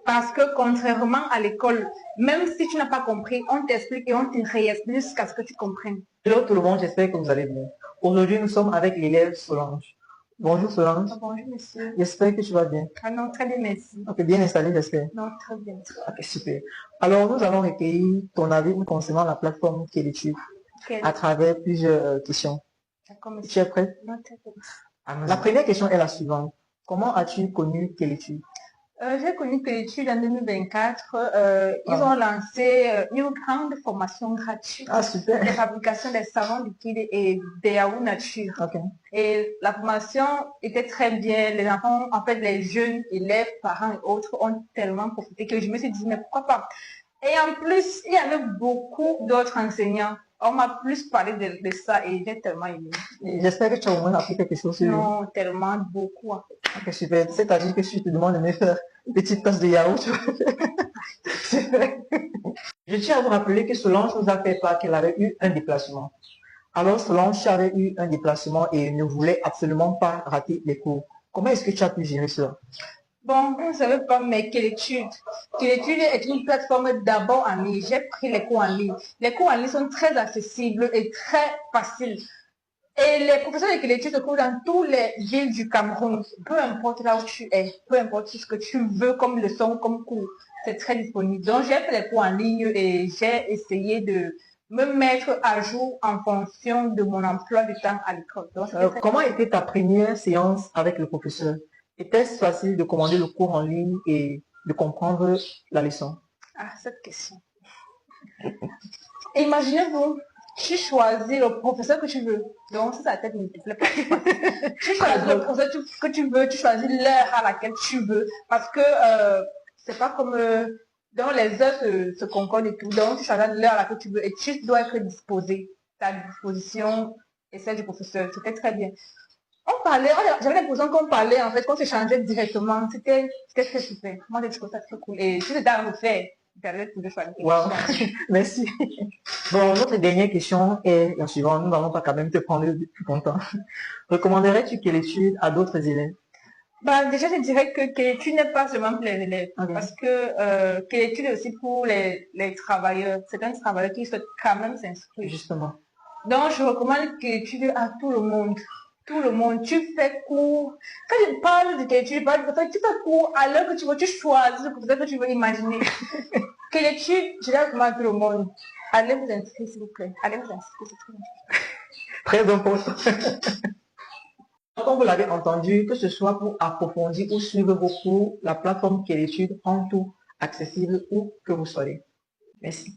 Parce que contrairement à l'école, même si tu n'as pas compris, on t'explique et on te réexplique jusqu'à ce que tu comprennes. Hello tout le monde, j'espère que vous allez bien. Aujourd'hui, nous sommes avec l'élève Solange. Bonjour Solange. Bonjour monsieur. J'espère que tu vas bien. Ah non, très bien, merci. Ok, bien installé, j'espère. Non, très bien. Ok, super. Alors, nous allons recueillir ton avis concernant la plateforme Quelle-étude à travers plusieurs questions. D'accord, monsieur. Tu es prêt? Non, très bien. La première question est la suivante. Comment as-tu connu Quelle-étude? J'ai connu Quelle-étude en 2024. Ils ont lancé une grande formation gratuite super. de fabrication des savons liquides et des yaourts nature. Okay. Et la formation était très bien. Les enfants, en fait, les jeunes élèves, parents et autres ont tellement profité que je me suis dit, mais pourquoi pas? Et en plus, il y avait beaucoup d'autres enseignants. On m'a plus parlé de ça et j'ai tellement aimé. J'espère que tu as au moins appris quelque chose sur Non, tellement, beaucoup en fait. Ok, super. C'est-à-dire que si je te demande de me faire une petite tasse de yaourt, tu vois. Je tiens à vous rappeler que Solange nous a fait part qu'elle avait eu un déplacement. Alors Solange avait eu un déplacement et ne voulait absolument pas rater les cours. Comment est-ce que tu as pu gérer cela? Bon, vous ne savez pas, mais Quelle-étude est une plateforme d'abord en ligne. J'ai pris les cours en ligne. Les cours en ligne sont très accessibles et très faciles. Et les professeurs de Quelle-étude se trouvent dans toutes les villes du Cameroun. Peu importe là où tu es, peu importe ce que tu veux comme leçon, comme cours, c'est très disponible. Donc, j'ai fait les cours en ligne et j'ai essayé de me mettre à jour en fonction de mon emploi du temps à l'école. Comment était ta première séance avec le professeur? Était-ce facile de commander le cours en ligne et de comprendre la leçon? Ah, cette question. Imaginez-vous, tu choisis le professeur que tu veux. Donc, si sa tête ne te plaît pas, tu choisis le professeur que tu veux, tu choisis l'heure à laquelle tu veux. Parce que c'est pas comme dans les heures se concordent et tout. Donc, tu choisis l'heure à laquelle tu veux et tu dois être disposé. Ta disposition et celle du professeur. C'était très bien. On parlait, j'avais l'impression qu'on parlait, en fait, qu'on s'échangeait directement. C'était très super. Moi, j'ai trouvé ça très cool. Et si c'était à refaire, j'allais tout de choisir. Wow, merci. Bon, notre dernière question est la suivante. Nous n'allons pas quand même te prendre plus longtemps. Recommanderais-tu Quelle-étude à d'autres élèves? Bah, déjà, je dirais que Quelle-étude n'est pas seulement pour les élèves. Okay. Parce que Quelle-étude est aussi pour les travailleurs. C'est un travailleur qui souhaite quand même s'inscrire. Justement. Donc, je recommande Quelle-étude à tout le monde. Tout le monde. Tu fais cours. Quand je parle de Quelle-étude, tu fais cours à l'heure que tu veux. Tu choisis le professeur que tu veux imaginer. Quelle-étude, je la recommande à tout le monde. Allez vous inscrire, s'il vous plaît. Allez vous inscrire, c'est très important. Comme vous l'avez entendu, que ce soit pour approfondir ou suivre vos cours, la plateforme Quelle-étude rend tout accessible où que vous soyez. Merci.